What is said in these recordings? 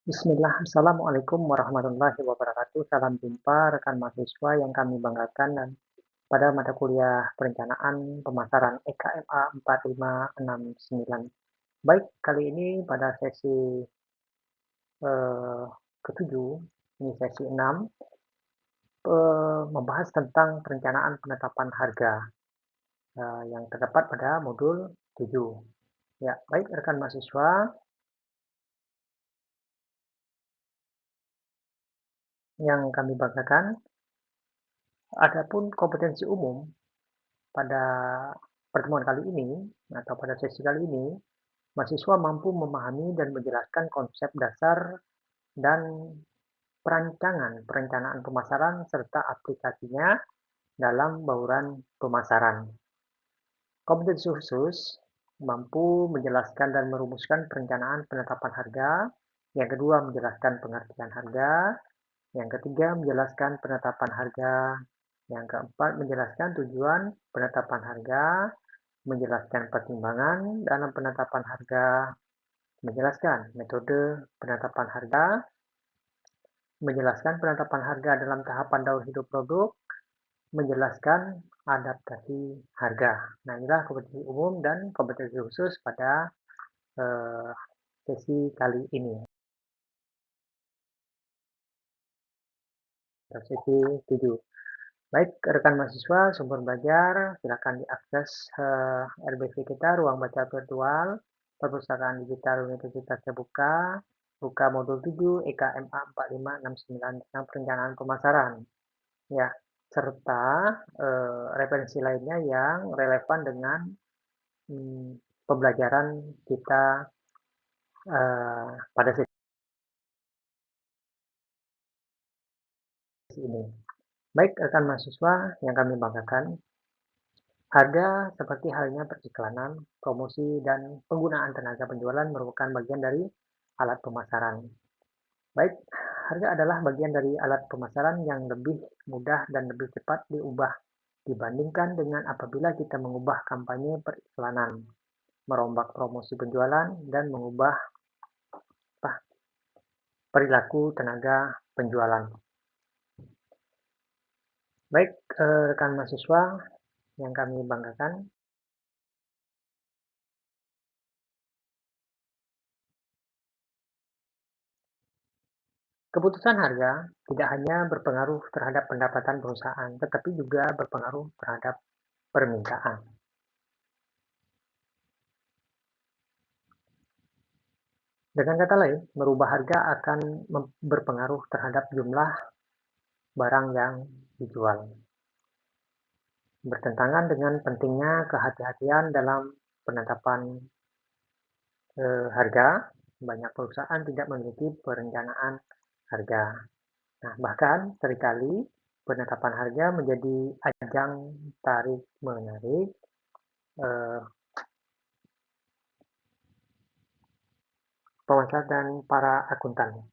Bismillah, Assalamualaikum warahmatullahi wabarakatuh. Salam jumpa rekan mahasiswa yang kami banggakan dan pada mata kuliah perencanaan pemasaran EKMA 4569. Baik, kali ini pada sesi ketujuh, ini sesi 6, membahas tentang perencanaan penetapan harga yang terdapat pada modul 7. Ya, baik rekan mahasiswa, yang kami banggakan, adapun kompetensi umum pada pertemuan kali ini atau pada sesi kali ini, mahasiswa mampu memahami dan menjelaskan konsep dasar dan perancangan perencanaan pemasaran serta aplikasinya dalam bauran pemasaran. Kompetensi khusus mampu menjelaskan dan merumuskan perencanaan penetapan harga. Yang kedua, menjelaskan pengertian harga. Yang ketiga, menjelaskan penetapan harga. Yang keempat, menjelaskan tujuan penetapan harga, menjelaskan pertimbangan dalam penetapan harga, menjelaskan metode penetapan harga, menjelaskan penetapan harga dalam tahapan daur hidup produk, menjelaskan adaptasi harga. Nah, inilah kompetensi umum dan kompetensi khusus pada sesi kali ini. Sesi 7. Baik, rekan mahasiswa, sumber belajar, silakan diakses RBV kita, ruang baca virtual, perpustakaan digital Universitas Terbuka, buka modul 7 EKMA 4569 tentang perencanaan pemasaran. Ya, serta referensi lainnya yang relevan dengan pembelajaran kita pada sesi ini. Baik, rekan mahasiswa yang kami banggakan, harga seperti halnya periklanan, promosi, dan penggunaan tenaga penjualan merupakan bagian dari alat pemasaran. Baik, harga adalah bagian dari alat pemasaran yang lebih mudah dan lebih cepat diubah dibandingkan dengan apabila kita mengubah kampanye periklanan, merombak promosi penjualan, dan mengubah perilaku tenaga penjualan. Baik, rekan mahasiswa yang kami banggakan, keputusan harga tidak hanya berpengaruh terhadap pendapatan perusahaan, tetapi juga berpengaruh terhadap permintaan. Dengan kata lain, merubah harga akan berpengaruh terhadap jumlah barang yang dijual. Bertentangan dengan pentingnya kehati-hatian dalam penetapan harga, banyak perusahaan tidak memiliki perencanaan harga. Nah, bahkan seringkali penetapan harga menjadi ajang tarik-menarik pengusaha dan para akuntan.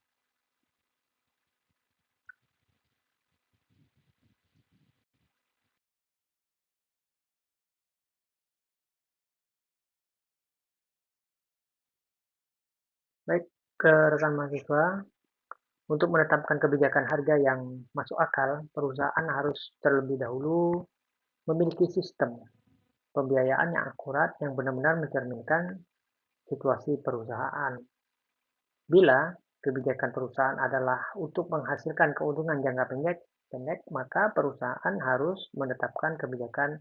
Baik, ke rekan mahasiswa, untuk menetapkan kebijakan harga yang masuk akal, perusahaan harus terlebih dahulu memiliki sistem pembiayaan yang akurat yang benar-benar mencerminkan situasi perusahaan. Bila kebijakan perusahaan adalah untuk menghasilkan keuntungan jangka pendek, maka perusahaan harus menetapkan kebijakan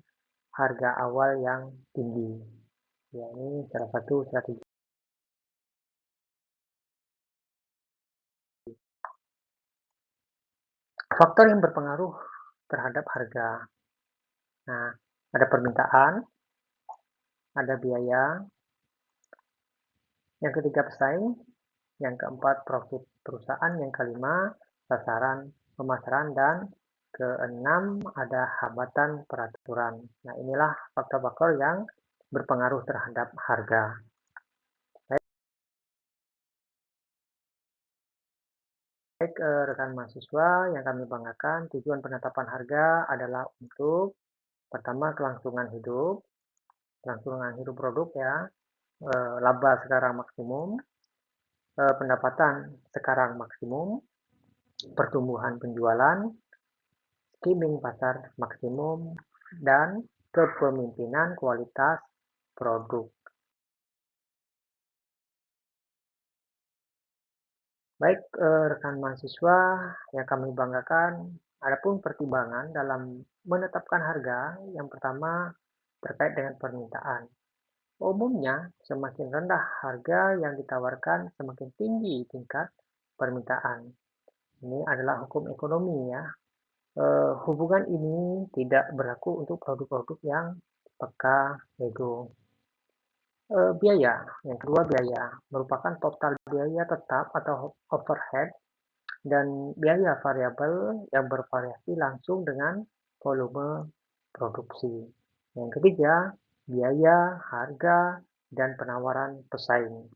harga awal yang tinggi. Ya, ini salah satu strategi. Faktor yang berpengaruh terhadap harga. Nah, ada permintaan, ada biaya, yang ketiga pesaing, yang keempat profit perusahaan, yang kelima sasaran pemasaran, dan keenam ada hambatan peraturan. Nah, inilah faktor-faktor yang berpengaruh terhadap harga. Baik, rekan mahasiswa yang kami banggakan, tujuan penetapan harga adalah untuk pertama kelangsungan hidup produk ya, laba sekarang maksimum. pendapatan sekarang maksimum, pertumbuhan penjualan, skimming pasar maksimum, dan kepemimpinan kualitas produk. Baik, rekan mahasiswa yang kami banggakan, adapun pertimbangan dalam menetapkan harga, yang pertama terkait dengan permintaan. Umumnya, semakin rendah harga yang ditawarkan, semakin tinggi tingkat permintaan. Ini adalah hukum ekonomi ya. Hubungan ini tidak berlaku untuk produk-produk yang peka ego. Biaya, yang kedua biaya, merupakan total biaya tetap atau overhead dan biaya variabel yang bervariasi langsung dengan volume produksi. Yang ketiga, biaya, harga, dan penawaran pesaing.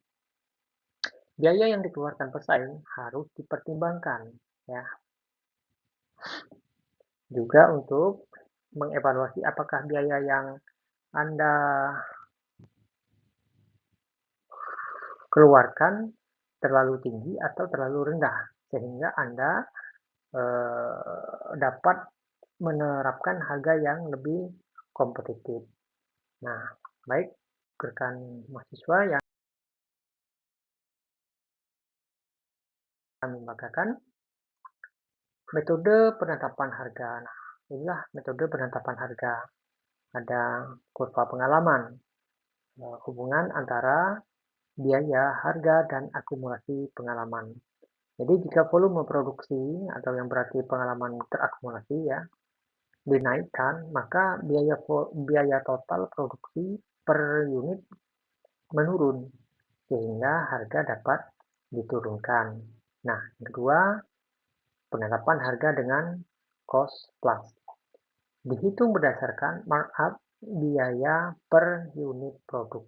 Biaya yang dikeluarkan pesaing harus dipertimbangkan ya. Juga untuk mengevaluasi apakah biaya yang Anda keluarkan terlalu tinggi atau terlalu rendah sehingga Anda dapat menerapkan harga yang lebih kompetitif. Nah, baik rekan mahasiswa yang kami banggakan, metode penetapan harga. Nah, inilah metode penetapan harga. Ada kurva pengalaman, hubungan antara biaya, harga, dan akumulasi pengalaman. Jadi jika volume produksi atau yang berarti pengalaman terakumulasi ya dinaikkan, maka biaya total produksi per unit menurun sehingga harga dapat diturunkan. Nah, yang kedua, penetapan harga dengan cost plus. Dihitung berdasarkan markup biaya per unit produk.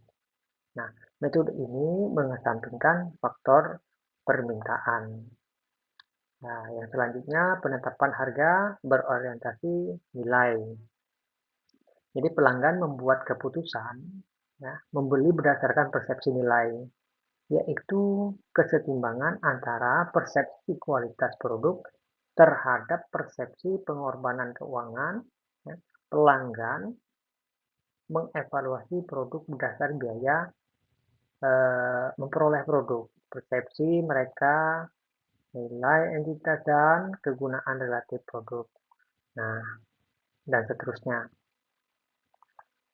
Nah, metode ini mengesampingkan faktor permintaan. Nah, yang selanjutnya penetapan harga berorientasi nilai. Jadi pelanggan membuat keputusan ya, membeli berdasarkan persepsi nilai, yaitu kesetimbangan antara persepsi kualitas produk terhadap persepsi pengorbanan keuangan. Ya. Pelanggan mengevaluasi produk berdasar biaya memperoleh produk, persepsi mereka, nilai entitas dan kegunaan relatif produk. Nah, dan seterusnya.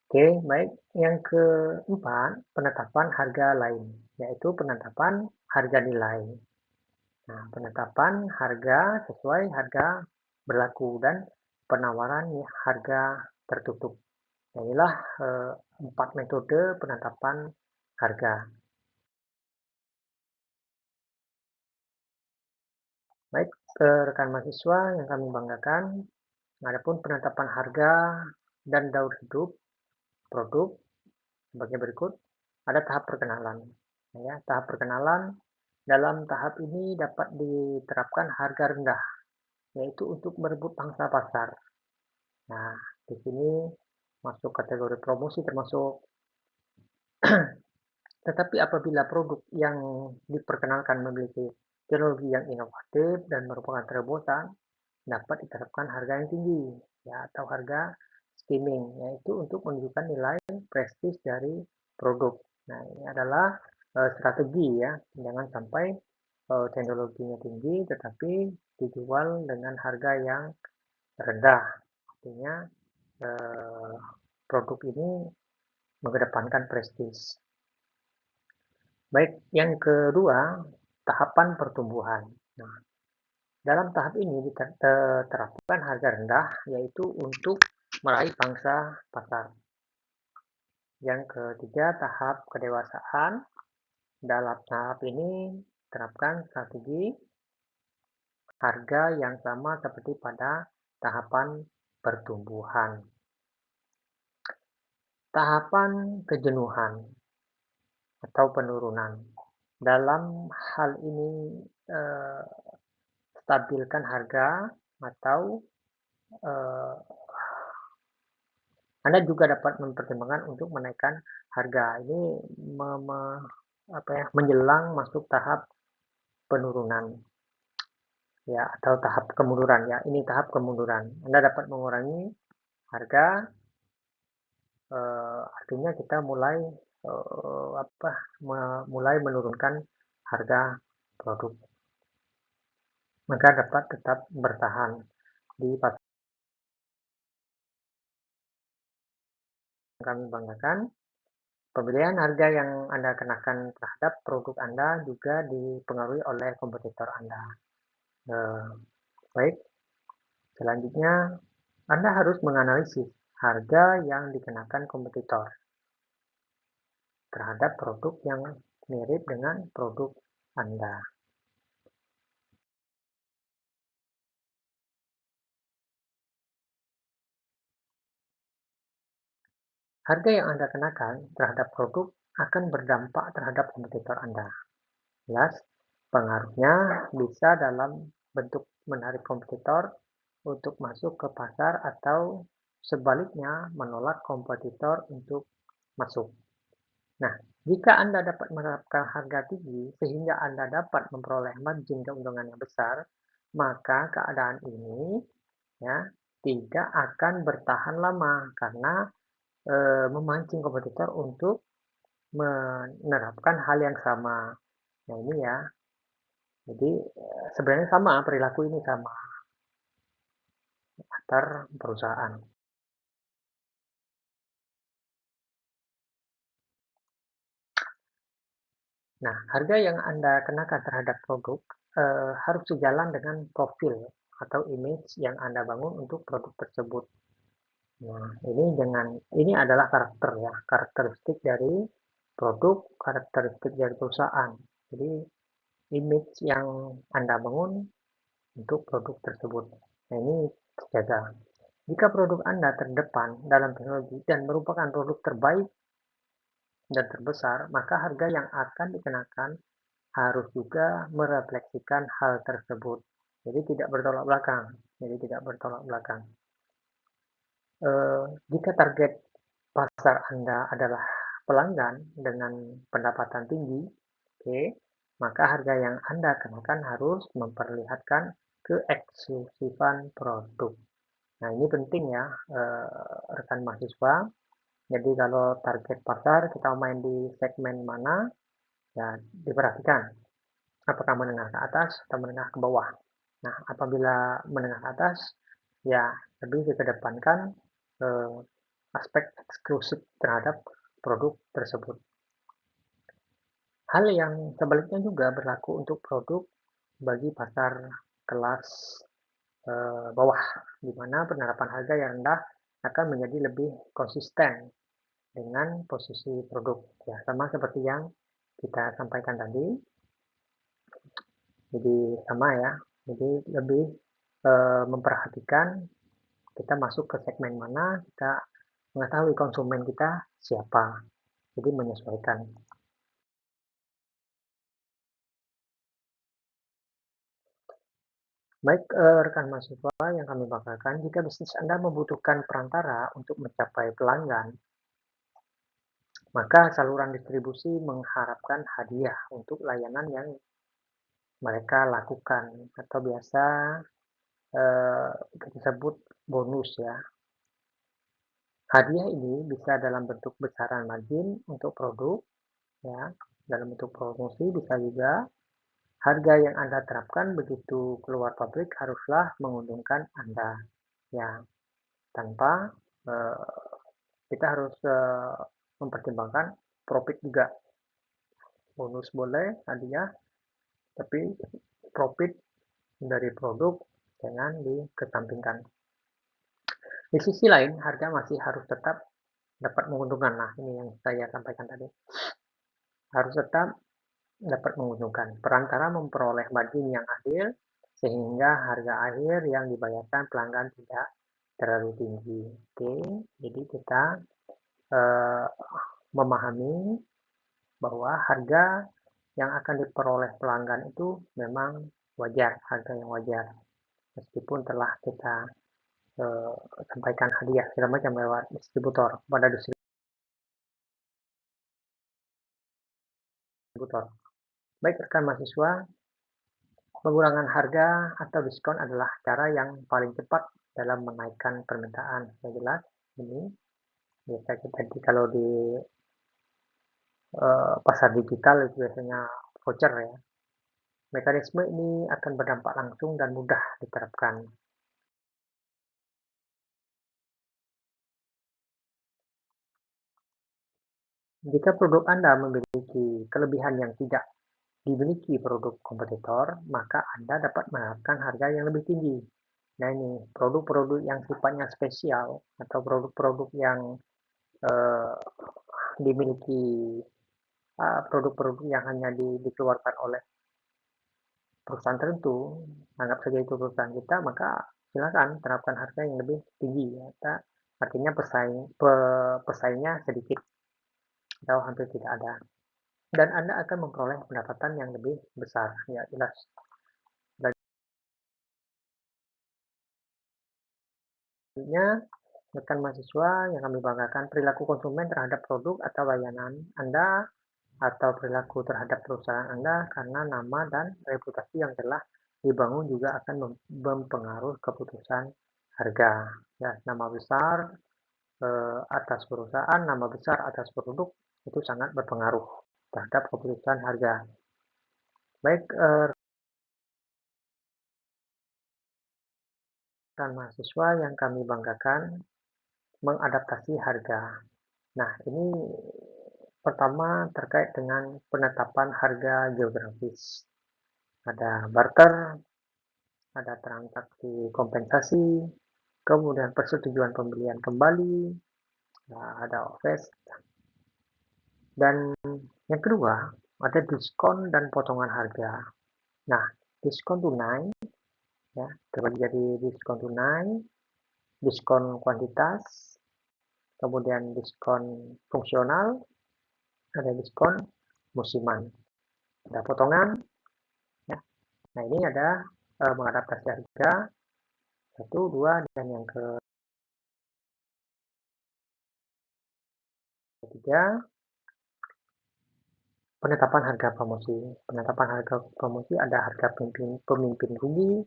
Oke, baik. Yang keempat, penetapan harga lain, yaitu penetapan harga nilai. Nah, penetapan harga sesuai harga berlaku dan penawaran harga tertutup. Inilah 4 metode penetapan harga. Baik, rekan mahasiswa yang kami banggakan, adapun penetapan harga dan daur hidup produk sebagai berikut. Ada tahap perkenalan. Ya, tahap perkenalan, dalam tahap ini dapat diterapkan harga rendah, yaitu untuk merebut pangsa pasar. Nah, di sini masuk kategori promosi termasuk. Tetapi apabila produk yang diperkenalkan memiliki teknologi yang inovatif dan merupakan terobosan, dapat diterapkan harga yang tinggi, ya, atau harga skimming, yaitu untuk menunjukkan nilai prestis dari produk. Nah, ini adalah strategi ya, jangan sampai teknologinya tinggi tetapi dijual dengan harga yang rendah. Artinya produk ini mengedepankan prestis. Baik, yang kedua, tahapan pertumbuhan. Nah, dalam tahap ini diterapkan harga rendah, yaitu untuk meraih pangsa pasar. Yang ketiga, tahap kedewasaan. Dalam tahap ini terapkan strategi harga yang sama seperti pada tahapan pertumbuhan. Tahapan kejenuhan atau penurunan. Dalam hal ini stabilkan harga atau Anda juga dapat mempertimbangkan untuk menaikkan harga. Ini menjelang masuk tahap penurunan ya atau tahap kemunduran ya. Ini tahap kemunduran. Anda dapat mengurangi harga, artinya kita mulai mulai menurunkan harga produk, maka dapat tetap bertahan di pasar. Kami banggakan pemilihan harga yang Anda kenakan terhadap produk Anda juga dipengaruhi oleh kompetitor Anda. Baik, selanjutnya Anda harus menganalisis harga yang dikenakan kompetitor terhadap produk yang mirip dengan produk Anda. Harga yang Anda kenakan terhadap produk akan berdampak terhadap kompetitor Anda. Jelas, pengaruhnya bisa dalam bentuk menarik kompetitor untuk masuk ke pasar atau sebaliknya menolak kompetitor untuk masuk. Nah, jika Anda dapat menerapkan harga tinggi sehingga Anda dapat memperoleh margin keuntungan yang besar, maka keadaan ini ya tidak akan bertahan lama karena memancing kompetitor untuk menerapkan hal yang sama. Nah, ini ya. Jadi sebenarnya sama, perilaku ini sama antar perusahaan. Nah, harga yang Anda kenakan terhadap produk harus sejalan dengan profil atau image yang Anda bangun untuk produk tersebut. Nah, ini adalah karakter ya, karakteristik dari produk, karakteristik dari perusahaan. Jadi image yang Anda bangun untuk produk tersebut. Nah, ini terjaga. Jika produk Anda terdepan dalam teknologi dan merupakan produk terbaik dan terbesar, maka harga yang akan dikenakan harus juga merefleksikan hal tersebut. Jadi tidak bertolak belakang. Jika target pasar Anda adalah pelanggan dengan pendapatan tinggi, oke, maka harga yang Anda kenakan harus memperlihatkan keeksklusifan produk. Nah, ini penting ya, rekan mahasiswa. Jadi kalau target pasar kita main di segmen mana, ya diperhatikan apakah menengah ke atas atau menengah ke bawah. Nah, apabila menengah ke atas, ya lebih dikedepankan eh, aspek eksklusif terhadap produk tersebut. Hal yang sebaliknya juga berlaku untuk produk bagi pasar kelas bawah, di mana penerapan harga yang rendah akan menjadi lebih konsisten dengan posisi produk. Ya, sama seperti yang kita sampaikan tadi. Jadi sama ya. Jadi lebih memperhatikan kita masuk ke segmen mana, kita mengetahui konsumen kita siapa. Jadi menyesuaikan. Baik rekan mahasiswa yang kami banggakan, jika bisnis Anda membutuhkan perantara untuk mencapai pelanggan, maka saluran distribusi mengharapkan hadiah untuk layanan yang mereka lakukan atau biasa kita sebut bonus ya. Hadiah ini bisa dalam bentuk besaran margin untuk produk ya, dalam bentuk promosi bisa juga. Harga yang Anda terapkan begitu keluar pabrik haruslah menguntungkan Anda ya, tanpa kita harus mempertimbangkan profit juga. Bonus boleh hadiah, tapi profit dari produk jangan dikesampingkan. Di sisi lain, harga masih harus tetap dapat menguntungkan. Nah, ini yang saya sampaikan tadi. Harus tetap dapat menguntungkan. Perantara memperoleh margin yang adil sehingga harga akhir yang dibayarkan pelanggan tidak terlalu tinggi. Oke, jadi kita eh, memahami bahwa harga yang akan diperoleh pelanggan itu memang wajar, harga yang wajar. Meskipun telah kita eh, sampaikan hadiah segala macam lewat distributor pada distributor. Baik rekan mahasiswa, pengurangan harga atau diskon adalah cara yang paling cepat dalam menaikkan permintaan. Yang jelas ini biasa kita kalau di pasar digital itu biasanya voucher ya. Mekanisme ini akan berdampak langsung dan mudah diterapkan. Jika produk Anda memiliki kelebihan yang tidak dimiliki produk kompetitor, maka Anda dapat menerapkan harga yang lebih tinggi. Nah ini, produk-produk yang sifatnya spesial atau produk-produk yang uh, dimiliki produk-produk yang hanya dikeluarkan oleh perusahaan tertentu, anggap saja itu perusahaan kita, maka silakan terapkan harga yang lebih tinggi. Ya. Artinya pesaingnya sedikit atau hampir tidak ada. Dan Anda akan memperoleh pendapatan yang lebih besar. Ya, jelas. Selanjutnya, rekan mahasiswa yang kami banggakan, perilaku konsumen terhadap produk atau layanan Anda atau perilaku terhadap perusahaan Anda karena nama dan reputasi yang telah dibangun juga akan mempengaruhi keputusan harga. Ya, nama besar atas perusahaan, nama besar atas produk itu sangat berpengaruh terhadap keputusan harga. Baik, rekan mahasiswa yang kami banggakan, mengadaptasi harga. Nah, ini pertama terkait dengan penetapan harga geografis. Ada barter, ada transaksi kompensasi, kemudian persetujuan pembelian kembali, ada offset, dan yang kedua ada diskon dan potongan harga. Nah, diskon tunai ya terbagi jadi diskon tunai, diskon kuantitas, kemudian diskon fungsional, ada diskon musiman, ada potongan. Ya. Nah ini ada mengadaptasi harga 1, 2, dan yang ketiga penetapan harga promosi. Penetapan harga promosi ada harga pemimpin rugi,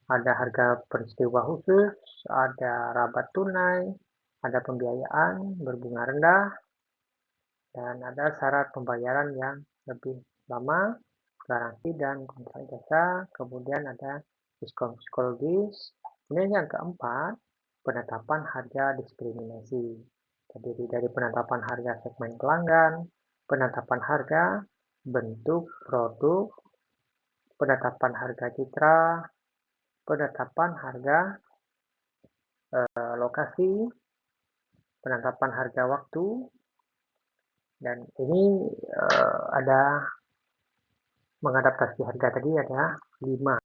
ada harga peristiwa khusus, ada rabat tunai, ada pembiayaan berbunga rendah, dan ada syarat pembayaran yang lebih lama, garansi dan kontrak jasa, kemudian ada diskon psikologis. Kemudian yang keempat, penetapan harga diskriminasi. Terdiri dari penetapan harga segmen pelanggan, penetapan harga bentuk produk, penetapan harga citra, penetapan harga lokasi, penetapan harga waktu, dan ini ada mengadaptasi harga tadi ada 5.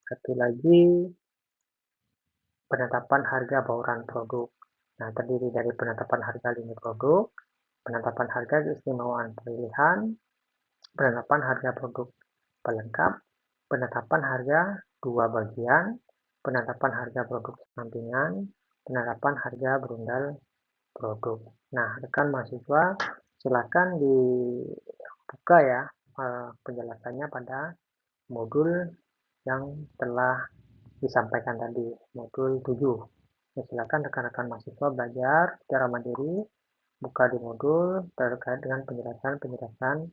Satu lagi penetapan harga bauran produk. Nah, terdiri dari penetapan harga lini produk, penetapan harga keistimewaan pilihan, penetapan harga produk pelengkap, penetapan harga dua bagian, penetapan harga produk sampingan, penetapan harga berundal produk. Nah, rekan mahasiswa, silakan dibuka ya penjelasannya pada modul yang telah disampaikan tadi, modul 7. Ya, silakan rekan-rekan mahasiswa belajar secara mandiri, buka di modul terkait dengan penjelasan-penjelasan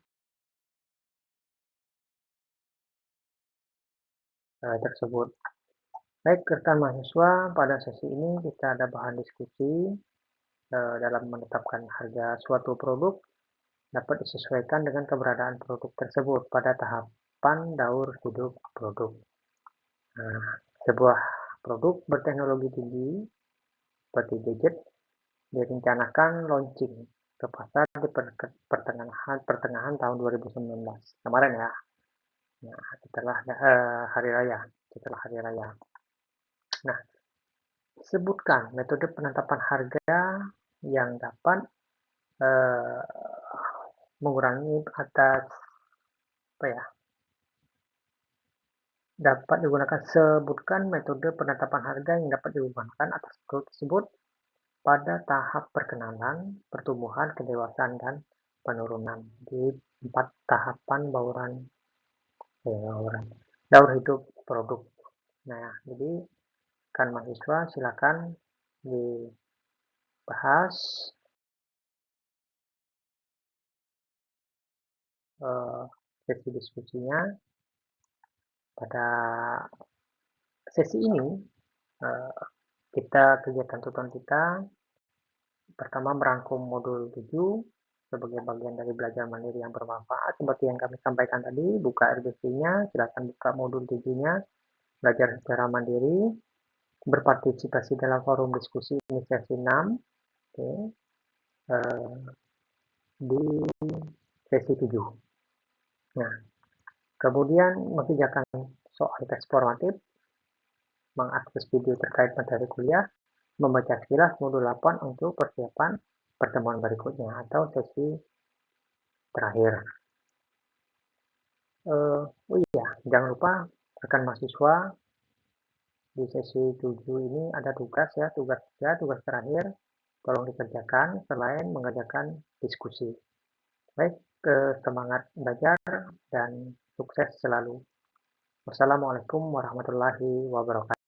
tersebut. Baik, rekan mahasiswa, pada sesi ini kita ada bahan diskusi dalam menetapkan harga suatu produk dapat disesuaikan dengan keberadaan produk tersebut pada tahapan daur hidup produk. Nah, sebuah produk berteknologi tinggi seperti gadget direncanakan launching ke pasar di pertengahan tahun 2019 kemarin ya. Nah, setelah hari raya, Nah, sebutkan metode penetapan harga yang dapat mengurangi atas apa ya? Dapat digunakan, sebutkan metode penetapan harga yang dapat digunakan atas produk tersebut pada tahap perkenalan, pertumbuhan, kedewasaan, dan penurunan di 4 tahapan daur hidup produk. Nah, jadi kan mahasiswa silakan dibahas sesi diskusinya. Pada sesi ini kegiatan tutoran kita pertama merangkum modul 7 sebagai bagian dari belajar mandiri yang bermanfaat. Seperti yang kami sampaikan tadi, buka RBC-nya, silakan buka modul 7-nya, belajar secara mandiri, berpartisipasi dalam forum diskusi ini sesi 6, okay. Di sesi 7. Nah, kemudian mengerjakan soal tes formatif, mengakses video terkait materi kuliah, membaca sekilas modul 8 untuk persiapan pertemuan berikutnya atau sesi terakhir. Oh iya, jangan lupa rekan mahasiswa di sesi 7 ini ada tugas ya, tugas terakhir tolong dikerjakan selain mengerjakan diskusi. Baik, semangat belajar dan sukses selalu. Wassalamualaikum warahmatullahi wabarakatuh.